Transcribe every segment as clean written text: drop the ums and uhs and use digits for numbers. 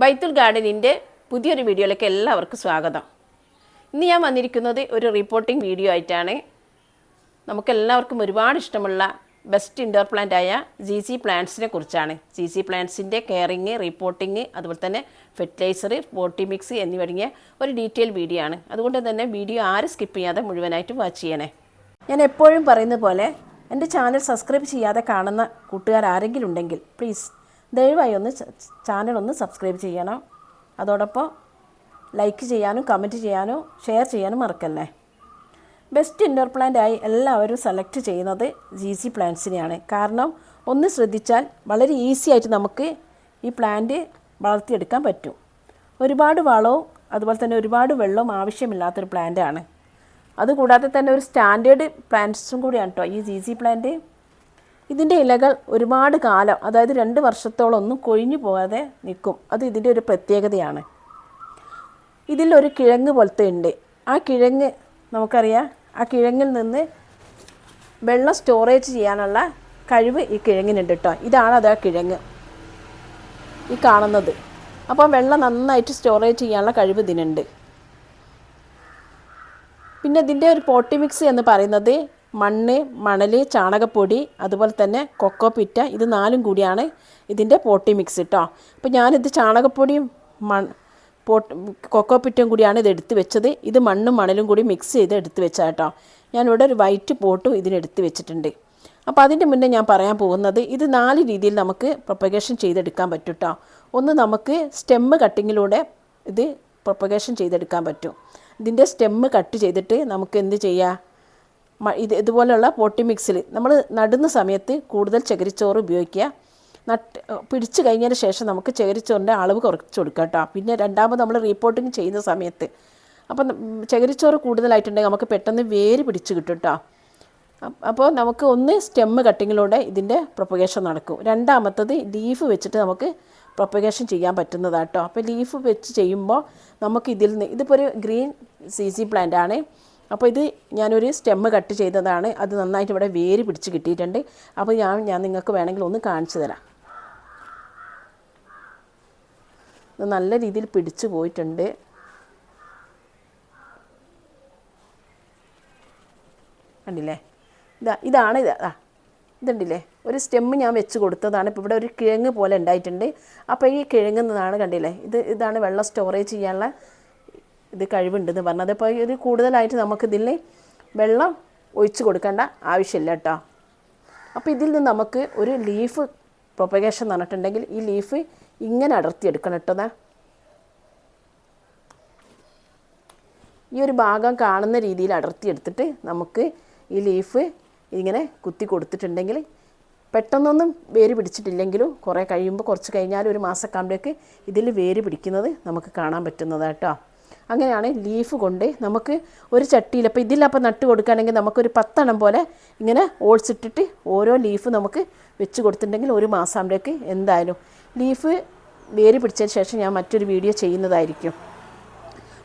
ബൈത്തുൽ ഗാർഡനിൻ്റെ പുതിയൊരു വീഡിയോയിലേക്ക് എല്ലാവർക്കും സ്വാഗതം. ഇന്ന് ഞാൻ വന്നിരിക്കുന്നത് ഒരു റിപ്പോർട്ടിംഗ് വീഡിയോ ആയിട്ടാണ്. നമുക്കെല്ലാവർക്കും ഒരുപാട് ഇഷ്ടമുള്ള ബെസ്റ്റ് ഇൻഡോർ പ്ലാന്റ് ആയ GC പ്ലാന്റ്സിനെ കുറിച്ചാണ്. GC പ്ലാന്റ്സിൻ്റെ കെയറിങ്, റിപ്പോർട്ടിങ്, അതുപോലെ തന്നെ ഫെർട്ടിലൈസർ, പോട്ടി മിക്സ് എന്നിവടങ്ങിയ ഒരു ഡീറ്റെയിൽ വീഡിയോ ആണ്. അതുകൊണ്ട് തന്നെ വീഡിയോ ആരും സ്കിപ്പ് ചെയ്യാതെ മുഴുവനായിട്ട് വാച്ച് ചെയ്യണേ. ഞാൻ എപ്പോഴും പറയുന്ന പോലെ എൻ്റെ ചാനൽ സബ്സ്ക്രൈബ് ചെയ്യാതെ കാണുന്ന കൂട്ടുകാർ ആരെങ്കിലും ഉണ്ടെങ്കിൽ പ്ലീസ് ദയവായി ചാനൽ ഒന്ന് സബ്സ്ക്രൈബ് ചെയ്യണം. അതോടൊപ്പം ലൈക്ക് ചെയ്യാനും കമൻറ്റ് ചെയ്യാനും ഷെയർ ചെയ്യാനും മറക്കല്ലേ. ബെസ്റ്റ് ഇൻഡോർ പ്ലാന്റ് ആയി എല്ലാവരും സെലക്ട് ചെയ്യുന്നത് GC പ്ലാന്റ്സിനെയാണ്. കാരണം ഒന്ന് ശ്രദ്ധിച്ചാൽ വളരെ ഈസി ആയിട്ട് നമുക്ക് ഈ പ്ലാന്റ് വളർത്തിയെടുക്കാൻ പറ്റും. ഒരുപാട് വളവും അതുപോലെ തന്നെ ഒരുപാട് വെള്ളവും ആവശ്യമില്ലാത്തൊരു പ്ലാന്റാണ്. അതുകൂടാതെ തന്നെ ഒരു സ്റ്റാൻഡേർഡ് പ്ലാന്റ്സും കൂടിയാണ് കേട്ടോ ഈ GC പ്ലാന്റ്. ഇതിൻ്റെ ഇലകൾ ഒരുപാട് കാലം, അതായത് 2 വർഷത്തോളം ഒന്നും കൊഴിഞ്ഞു പോകാതെ നിൽക്കും. അത് ഇതിൻ്റെ ഒരു പ്രത്യേകതയാണ്. ഇതിലൊരു കിഴങ്ങ് പോലത്തെ ഉണ്ട്. ആ കിഴങ്ങ് നമുക്കറിയാം, ആ കിഴങ്ങിൽ നിന്ന് വെള്ളം സ്റ്റോറേജ് ചെയ്യാനുള്ള കഴിവ് ഈ കിഴങ്ങിനുണ്ട് കേട്ടോ. ഇതാണ് ആ കിഴങ്ങ് ഈ കാണുന്നത്. അപ്പോൾ വെള്ളം നന്നായിട്ട് സ്റ്റോറേജ് ചെയ്യാനുള്ള കഴിവ് ഇതിനുണ്ട്. പിന്നെ ഇതിൻ്റെ ഒരു പോട്ടി മിക്സ് എന്ന് പറയുന്നത് മണ്ണ്, മണൽ, ചാണകപ്പൊടി, അതുപോലെ തന്നെ കൊക്കോപിറ്റ, ഇത് 4ഉം കൂടിയാണ് ഇതിൻ്റെ പോട്ടി മിക്സ് കേട്ടോ. അപ്പോൾ ഞാനിത് ചാണകപ്പൊടിയും കൊക്കോപിറ്റയും കൂടിയാണ് ഇത് എടുത്ത് വെച്ചത്. ഇത് മണ്ണും മണലും കൂടി മിക്സ് ചെയ്ത് എടുത്ത് വെച്ചാൽ കേട്ടോ. ഞാനിവിടെ ഒരു വൈറ്റ് പോട്ടും ഇതിനെടുത്ത് വെച്ചിട്ടുണ്ട്. അപ്പോൾ അതിൻ്റെ മുന്നേ ഞാൻ പറയാൻ പോകുന്നത്, ഇത് 4 രീതിയിൽ നമുക്ക് പ്രൊപ്പഗേഷൻ ചെയ്തെടുക്കാൻ പറ്റും കേട്ടോ. ഒന്ന്, നമുക്ക് സ്റ്റെമ്മ് കട്ടിങ്ങിലൂടെ ഇത് പ്രൊപ്പഗേഷൻ ചെയ്തെടുക്കാൻ പറ്റും. ഇതിൻ്റെ സ്റ്റെമ്മ് കട്ട് ചെയ്തിട്ട് നമുക്ക് എന്ത് ചെയ്യാം, ഇതുപോലെയുള്ള പോട്ടി മിക്സിൽ നമ്മൾ നടുന്ന സമയത്ത് കൂടുതൽ ചകിരിച്ചോറ് ഉപയോഗിക്കുക. പിടിച്ചു കഴിഞ്ഞതിന് ശേഷം നമുക്ക് ചകിരിച്ചോറിൻ്റെ അളവ് കുറച്ച് കൊടുക്കുക കേട്ടോ. പിന്നെ രണ്ടാമത് നമ്മൾ റീപോർട്ടിങ് ചെയ്യുന്ന സമയത്ത് അപ്പം ചകിരിച്ചോറ് കൂടുതലായിട്ടുണ്ടെങ്കിൽ നമുക്ക് പെട്ടെന്ന് വേര് പിടിച്ച് കിട്ടും കേട്ടോ. അപ്പോൾ നമുക്ക് ഒന്ന് സ്റ്റെമ്മ് കട്ടിങ്ങിലൂടെ ഇതിൻ്റെ പ്രൊപ്പഗേഷൻ നടക്കും. രണ്ടാമത്തത് ലീഫ് വെച്ചിട്ട് നമുക്ക് പ്രൊപ്പഗേഷൻ ചെയ്യാൻ പറ്റുന്നതാണ് കേട്ടോ. അപ്പോൾ ലീഫ് വെച്ച് ചെയ്യുമ്പോൾ നമുക്ക് ഇതിൽ നിന്ന്, ഇതിപ്പോൾ ഒരു ഗ്രീൻ CC പ്ലാന്റ് ആണ്. അപ്പോൾ ഇത് ഞാനൊരു സ്റ്റെമ്മ് കട്ട് ചെയ്തതാണ്. അത് നന്നായിട്ട് ഇവിടെ വേര് പിടിച്ച് കിട്ടിയിട്ടുണ്ട്. അപ്പോൾ ഞാൻ നിങ്ങൾക്ക് വേണമെങ്കിൽ ഒന്ന് കാണിച്ചു തരാം. ഇത് നല്ല രീതിയിൽ പിടിച്ചു പോയിട്ടുണ്ട്. കണ്ടില്ലേ, ഇതാണ് ഇതുണ്ടല്ലേ, ഒരു സ്റ്റെമ്മ് ഞാൻ വെച്ച് കൊടുത്തതാണ്. ഇപ്പോൾ ഇവിടെ ഒരു കിഴങ്ങ് പോലെ ഉണ്ടായിട്ടുണ്ട്. അപ്പോൾ ഈ കിഴങ്ങുന്നതാണ്, കണ്ടില്ലേ, ഇതാണ് വെള്ളം സ്റ്റോറേജ് ചെയ്യാനുള്ള ഇത് കഴിവുണ്ടെന്ന് പറഞ്ഞത്. അപ്പോൾ ഇത് കൂടുതലായിട്ട് നമുക്കിതിൽ വെള്ളം ഒഴിച്ച് കൊടുക്കേണ്ട ആവശ്യമില്ല കേട്ടോ. അപ്പോൾ ഇതിൽ നിന്ന് നമുക്ക് ഒരു ലീഫ് പ്രൊപ്പഗേഷൻ എന്ന് പറഞ്ഞിട്ടുണ്ടെങ്കിൽ ഈ ലീഫ് ഇങ്ങനെ അടർത്തിയെടുക്കണം കേട്ടോ. ഈ ഒരു ഭാഗം കാണുന്ന രീതിയിൽ അടർത്തിയെടുത്തിട്ട് നമുക്ക് ഈ ലീഫ് ഇങ്ങനെ കുത്തി കൊടുത്തിട്ടുണ്ടെങ്കിൽ പെട്ടെന്നൊന്നും വേര് പിടിച്ചിട്ടില്ലെങ്കിലും കുറേ കഴിയുമ്പോൾ, കുറച്ച് കഴിഞ്ഞാൽ ഒരു മാസക്കാകുമ്പോഴേക്ക് ഇതിൽ വേര് പിടിക്കുന്നത് നമുക്ക് കാണാൻ പറ്റുന്നതാണ് കേട്ടോ. അങ്ങനെയാണ് ലീഫ് കൊണ്ട് നമുക്ക് ഒരു ചട്ടിയിൽ, അപ്പോൾ ഇതിലപ്പോൾ നട്ട് കൊടുക്കുകയാണെങ്കിൽ നമുക്കൊരു 10 എണ്ണം പോലെ ഇങ്ങനെ ഓൾസ് ഇട്ടിട്ട് ഓരോ ലീഫ് നമുക്ക് വെച്ച് കൊടുത്തിട്ടുണ്ടെങ്കിൽ ഒരു മാസമാകുമ്പോഴേക്ക് എന്തായാലും ലീഫ് വേര് പിടിച്ചതിന് ശേഷം ഞാൻ മറ്റൊരു വീഡിയോ ചെയ്യുന്നതായിരിക്കും.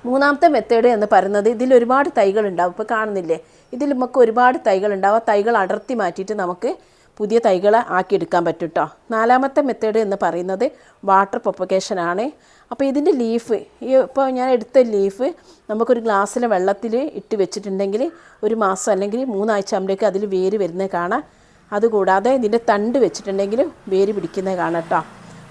മൂന്നാമത്തെ മെത്തേഡ് എന്ന് പറയുന്നത്, ഇതിൽ ഒരുപാട് തൈകളുണ്ടാവും. ഇപ്പോൾ കാണുന്നില്ലേ, ഇതിൽ നമുക്ക് ഒരുപാട് തൈകളുണ്ടാവും. ആ തൈകൾ അടർത്തി മാറ്റിയിട്ട് നമുക്ക് പുതിയ തൈകൾ ആക്കിയെടുക്കാൻ പറ്റും കേട്ടോ. നാലാമത്തെ മെത്തേഡ് എന്ന് പറയുന്നത് വാട്ടർ പ്രൊപ്പഗേഷനാണ്. അപ്പോൾ ഇതിൻ്റെ ലീഫ്, ഇപ്പോൾ ഞാൻ എടുത്ത ലീഫ് നമുക്കൊരു ഗ്ലാസ്സിലെ വെള്ളത്തിൽ ഇട്ട് വെച്ചിട്ടുണ്ടെങ്കിൽ ഒരു മാസം അല്ലെങ്കിൽ 3 ആഴ്ച ആകുമ്പോഴേക്ക് അതിൽ വേര് വരുന്നത് കാണാം. അതുകൂടാതെ ഇതിൻ്റെ തണ്ട് വെച്ചിട്ടുണ്ടെങ്കിൽ വേര് പിടിക്കുന്നത് കാണാം കേട്ടോ.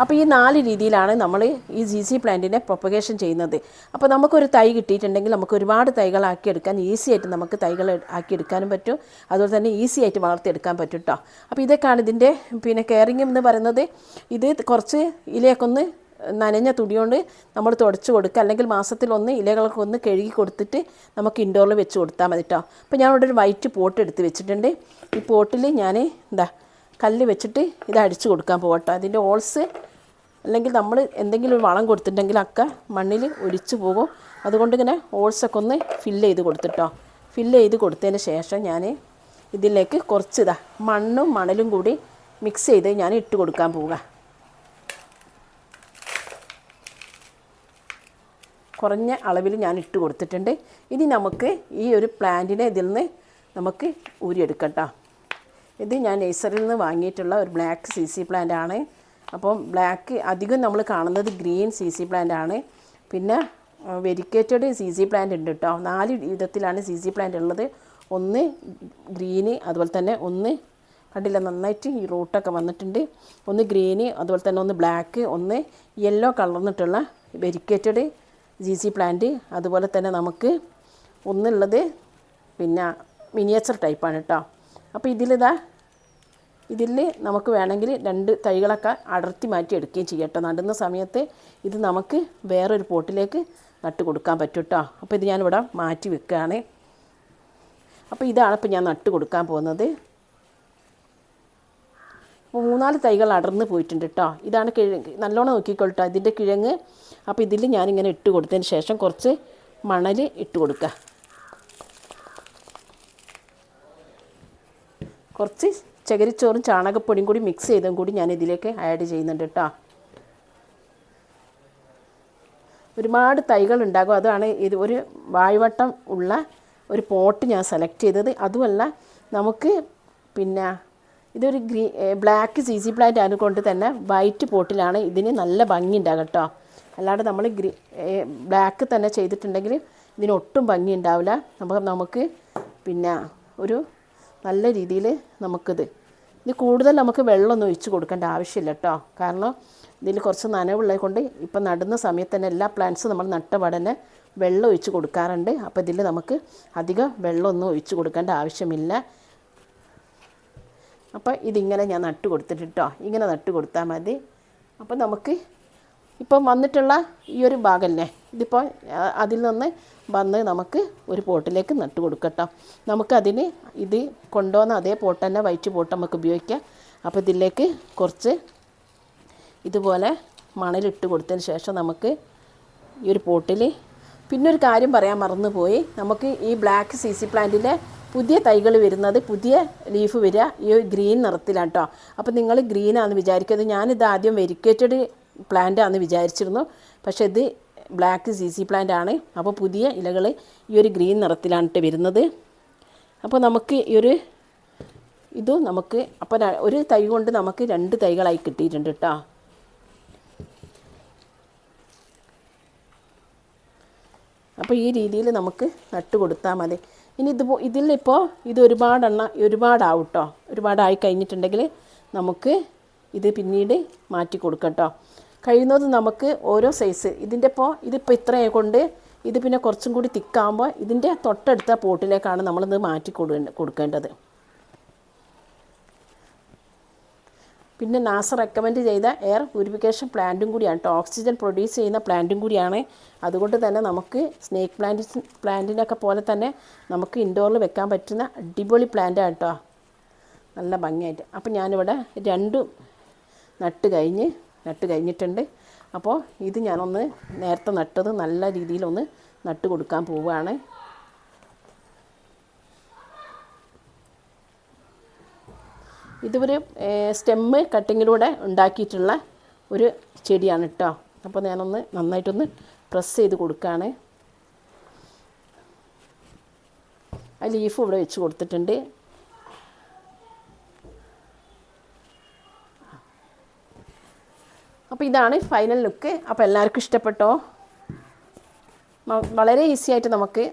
അപ്പോൾ ഈ 4 രീതിയിലാണ് നമ്മൾ ഈ GC പ്ലാന്റിനെ പ്രൊപ്പഗേഷൻ ചെയ്യുന്നത്. അപ്പോൾ നമുക്കൊരു തൈ കിട്ടിയിട്ടുണ്ടെങ്കിൽ നമുക്ക് ഒരുപാട് തൈകളാക്കിയെടുക്കാൻ ഈസി ആയിട്ട് നമുക്ക് തൈകൾ ആക്കിയെടുക്കാനും പറ്റും. അതുപോലെ തന്നെ ഈസി ആയിട്ട് വളർത്തിയെടുക്കാൻ പറ്റും കേട്ടോ. അപ്പോൾ ഇതൊക്കെയാണ് ഇതിൻ്റെ പിന്നെ കെയറിങ് എന്ന് പറയുന്നത്. ഇത് കുറച്ച് ഇലയൊക്കെ ഒന്ന് നനഞ്ഞ തുണികൊണ്ട് നമ്മൾ തുടച്ച് കൊടുക്കുക, അല്ലെങ്കിൽ മാസത്തിലൊന്ന് ഇലകളൊക്കെ ഒന്ന് കഴുകി കൊടുത്തിട്ട് നമുക്ക് ഇൻഡോറിൽ വെച്ച് കൊടുത്താൽ മതി കേട്ടോ. അപ്പോൾ ഞാൻ ഇവിടെ ഒരു വൈറ്റ് പോട്ട് എടുത്ത് വെച്ചിട്ടുണ്ട്. ഈ പോട്ടിൽ ഞാൻ കല്ല് വെച്ചിട്ട് ഇത് അടിച്ചു കൊടുക്കാൻ പോകട്ടോ. അതിൻ്റെ ഓൾസ് അല്ലെങ്കിൽ നമ്മൾ എന്തെങ്കിലും ഒരു വളം കൊടുത്തിട്ടുണ്ടെങ്കിൽ ഒക്കെ മണ്ണിൽ ഒലിച്ചു പോകും. അതുകൊണ്ട് ഇങ്ങനെ ഓൾസൊക്കെ ഒന്ന് ഫില്ല് ചെയ്ത് കൊടുത്തിട്ടോ. ഫില്ല് ചെയ്ത് കൊടുത്തതിന് ശേഷം ഞാൻ ഇതിലേക്ക് കുറച്ച് മണ്ണും മണലും കൂടി മിക്സ് ചെയ്ത് ഞാൻ ഇട്ട് കൊടുക്കാൻ പോവുക. കുറഞ്ഞ അളവിൽ ഞാൻ ഇട്ട് കൊടുത്തിട്ടുണ്ട്. ഇനി നമുക്ക് ഈ ഒരു പ്ലാന്റിനെ ഇതിൽ നിന്ന് നമുക്ക് ഊരിയെടുക്കാം കേട്ടോ. ഇത് ഞാൻ നഴ്സറിയിൽ നിന്ന് വാങ്ങിയിട്ടുള്ള ഒരു ബ്ലാക്ക് CC പ്ലാന്റ് ആണ്. അപ്പം ബ്ലാക്ക് അധികം നമ്മൾ കാണുന്നത് ഗ്രീൻ CC പ്ലാന്റ് ആണ്. പിന്നെ വെരിക്കേറ്റഡ് CC പ്ലാന്റ് ഉണ്ട് കേട്ടോ. 4 വിധത്തിലാണ് CC പ്ലാന്റ് ഉള്ളത്. ഒന്ന് ഗ്രീന്, അതുപോലെ തന്നെ ഒന്ന് കണ്ടില്ല നന്നായിട്ട് ഈ റൂട്ടൊക്കെ വന്നിട്ടുണ്ട്. ഒന്ന് ഗ്രീന്, അതുപോലെ തന്നെ ഒന്ന് ബ്ലാക്ക്, ഒന്ന് യെല്ലോ കളർന്നിട്ടുള്ള വെരിക്കേറ്റഡ് CC പ്ലാന്റ്. അതുപോലെ തന്നെ നമുക്ക് ഒന്നുള്ളത് പിന്നെ മിനിയേച്ചർ ടൈപ്പാണ് കേട്ടോ. അപ്പോൾ ഇതിൽ നമുക്ക് വേണമെങ്കിൽ 2 തൈകളൊക്കെ അടർത്തി മാറ്റി എടുക്കുകയും ചെയ്യാം കേട്ടോ. നടുന്ന സമയത്ത് ഇത് നമുക്ക് വേറൊരു പോട്ടിലേക്ക് നട്ട് കൊടുക്കാൻ പറ്റും കേട്ടോ. അപ്പോൾ ഇത് ഞാനിവിടെ മാറ്റി വെക്കുകയാണ്. അപ്പോൾ ഇതാണ് ഇപ്പോൾ ഞാൻ നട്ട് കൊടുക്കാൻ പോകുന്നത്. അപ്പോൾ 3-4 തൈകൾ അടർന്ന് പോയിട്ടുണ്ട് കേട്ടോ. ഇതാണ് കിഴങ്ങ്, നല്ലോണം നോക്കിക്കൊള്ളട്ടോ ഇതിൻ്റെ കിഴങ്ങ്. അപ്പോൾ ഇതിൽ ഞാനിങ്ങനെ ഇട്ട് കൊടുത്തതിന് ശേഷം കുറച്ച് മണൽ ഇട്ട് കൊടുക്കുക. കുറച്ച് ചകിരിച്ചോറും ചാണകപ്പൊടിയും കൂടി മിക്സ് ചെയ്തും കൂടി ഞാൻ ഇതിലേക്ക് ആഡ് ചെയ്യുന്നുണ്ട് കേട്ടോ. ഒരുപാട് തൈകൾ ഉണ്ടാകും. അതാണ് ഇത് ഒരു വായ്വട്ടം ഉള്ള ഒരു പോട്ട് ഞാൻ സെലക്ട് ചെയ്തത്. അതുമല്ല നമുക്ക് പിന്നെ ഇതൊരു ബ്ലാക്ക് CC പ്ലാന്റ് ആയതുകൊണ്ട് തന്നെ വൈറ്റ് പോട്ടിലാണ് ഇതിന് നല്ല ഭംഗി ഉണ്ടാകും കേട്ടോ. അല്ലാതെ നമ്മൾ ബ്ലാക്ക് തന്നെ ചെയ്തിട്ടുണ്ടെങ്കിൽ ഇതിനൊട്ടും ഭംഗി ഉണ്ടാവില്ല. നമുക്ക് പിന്നെ ഒരു നല്ല രീതിയിൽ ഇത് കൂടുതൽ നമുക്ക് വെള്ളമൊന്നും ഒഴിച്ച് കൊടുക്കേണ്ട ആവശ്യമില്ല കേട്ടോ. കാരണം ഇതിൽ കുറച്ച് നനവുള്ളത് കൊണ്ട് ഇപ്പം നടുന്ന സമയത്ത് തന്നെ എല്ലാ പ്ലാന്റ്സും നമ്മൾ നട്ട പാടന്നെ വെള്ളം ഒഴിച്ച് കൊടുക്കാറുണ്ട്. അപ്പോൾ ഇതിൽ നമുക്ക് അധികം വെള്ളമൊന്നും ഒഴിച്ച് കൊടുക്കേണ്ട ആവശ്യമില്ല. അപ്പോൾ ഇതിങ്ങനെ ഞാൻ നട്ട് കൊടുത്തിട്ട് കേട്ടോ. ഇങ്ങനെ നട്ട് കൊടുത്താൽ മതി. അപ്പോൾ നമുക്ക് ഇപ്പം വന്നിട്ടുള്ള ഈ ഒരു ഭാഗമല്ലേ, ഇതിപ്പോൾ അതിൽ നിന്ന് വന്ന് നമുക്ക് ഒരു പോട്ടിലേക്ക് നട്ട് കൊടുക്കട്ടോ. നമുക്കതിന് ഇത് കൊണ്ടുവന്ന അതേ പോട്ട് തന്നെ വൈറ്റ് പോട്ട് നമുക്ക് ഉപയോഗിക്കാം. അപ്പോൾ ഇതിലേക്ക് കുറച്ച് ഇതുപോലെ മണലിട്ട് കൊടുത്തതിന് ശേഷം നമുക്ക് ഈ ഒരു പോട്ടിൽ പിന്നൊരു കാര്യം പറയാൻ മറന്നുപോയി. നമുക്ക് ഈ ബ്ലാക്ക് CC പ്ലാന്റിലെ പുതിയ തൈകൾ വരുന്നത്, പുതിയ ലീഫ് വരിക ഈ ഗ്രീൻ നിറത്തിലാണ് കേട്ടോ. അപ്പോൾ നിങ്ങൾ ഗ്രീനാണെന്ന് വിചാരിക്കരുത്. ഞാനിത് ആദ്യം വെരിക്കേറ്റഡ് പ്ലാന്റ് ആണെന്ന് വിചാരിച്ചിരുന്നു. പക്ഷേ ഇത് ബ്ലാക്ക് CC പ്ലാന്റ് ആണ്. അപ്പോൾ പുതിയ ഇലകൾ ഈ ഒരു ഗ്രീൻ നിറത്തിലാണ് വരുന്നത്. അപ്പോൾ നമുക്ക് അപ്പോൾ ഒരു തൈ കൊണ്ട് നമുക്ക് 2 തൈകളായി കിട്ടിയിട്ടുണ്ട് കേട്ടോ. അപ്പോൾ ഈ രീതിയിൽ നമുക്ക് നട്ട് കൊടുത്താൽ മതി. ഇനി ഇതിലിപ്പോൾ ഇത് ഒരുപാടാവും കേട്ടോ. ഒരുപാടായി കഴിഞ്ഞിട്ടുണ്ടെങ്കിൽ നമുക്ക് ഇത് പിന്നീട് മാറ്റി കൊടുക്കാം കേട്ടോ. കഴിയുന്നത് നമുക്ക് ഓരോ സൈസ് ഇതിപ്പോൾ ഇത്രയെ കൊണ്ട് ഇത് പിന്നെ കുറച്ചും കൂടി തിക്കാകുമ്പോൾ ഇതിൻ്റെ തൊട്ടടുത്ത പോട്ടിലേക്കാണ് നമ്മളിത് മാറ്റി കൊടുക്കേണ്ടത്. പിന്നെ നാസ റെക്കമെൻഡ് ചെയ്ത എയർ പ്യൂരിഫിക്കേഷൻ പ്ലാന്റും കൂടിയാണ് കേട്ടോ. ഓക്സിജൻ പ്രൊഡ്യൂസ് ചെയ്യുന്ന പ്ലാന്റും കൂടിയാണ്. അതുകൊണ്ട് തന്നെ നമുക്ക് സ്നേക്ക് പ്ലാന്റിനൊക്കെ പോലെ തന്നെ നമുക്ക് ഇൻഡോറിൽ വെക്കാൻ പറ്റുന്ന അടിപൊളി പ്ലാന്റാണ് കേട്ടോ. നല്ല ഭംഗിയായിട്ട്. അപ്പോൾ ഞാനിവിടെ 2 നട്ട് കഴിഞ്ഞിട്ടുണ്ട്. അപ്പോൾ ഇത് ഞാനൊന്ന് നേരത്തെ നട്ടത് നല്ല രീതിയിലൊന്ന് നട്ട് കൊടുക്കാൻ പോവുകയാണ്. ഇതൊരു സ്റ്റെമ്മ് കട്ടിങ്ങിലൂടെ ഉണ്ടാക്കിയിട്ടുള്ള ഒരു ചെടിയാണ് കേട്ടോ. അപ്പോൾ ഞാനൊന്ന് നന്നായിട്ടൊന്ന് പ്രസ് ചെയ്ത് കൊടുക്കുകയാണ്. ആ ലീഫ് ഇവിടെ വെച്ച് കൊടുത്തിട്ടുണ്ട്. അപ്പോൾ ഇതാണ് ഫൈനൽ ലുക്ക്. അപ്പോൾ എല്ലാവർക്കും ഇഷ്ടപ്പെട്ടോ? വളരെ ഈസി ആയിട്ട് നമുക്ക്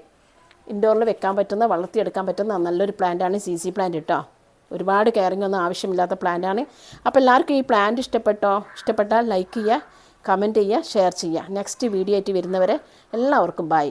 ഇൻഡോറിൽ വെക്കാൻ പറ്റുന്ന, വളർത്തിയെടുക്കാൻ പറ്റുന്ന നല്ലൊരു പ്ലാന്റാണ് CC പ്ലാന്റ് കേട്ടോ. ഒരുപാട് കെയറിംഗ് ഒന്നും ആവശ്യമില്ലാത്ത പ്ലാന്റാണ്. അപ്പോൾ എല്ലാവർക്കും ഈ പ്ലാന്റ് ഇഷ്ടപ്പെട്ടാൽ ലൈക്ക് ചെയ്യുക, കമൻറ്റ് ചെയ്യുക, ഷെയർ ചെയ്യുക. നെക്സ്റ്റ് വീഡിയോ ആയിട്ട് വരുന്നവരെ എല്ലാവർക്കും ബൈ.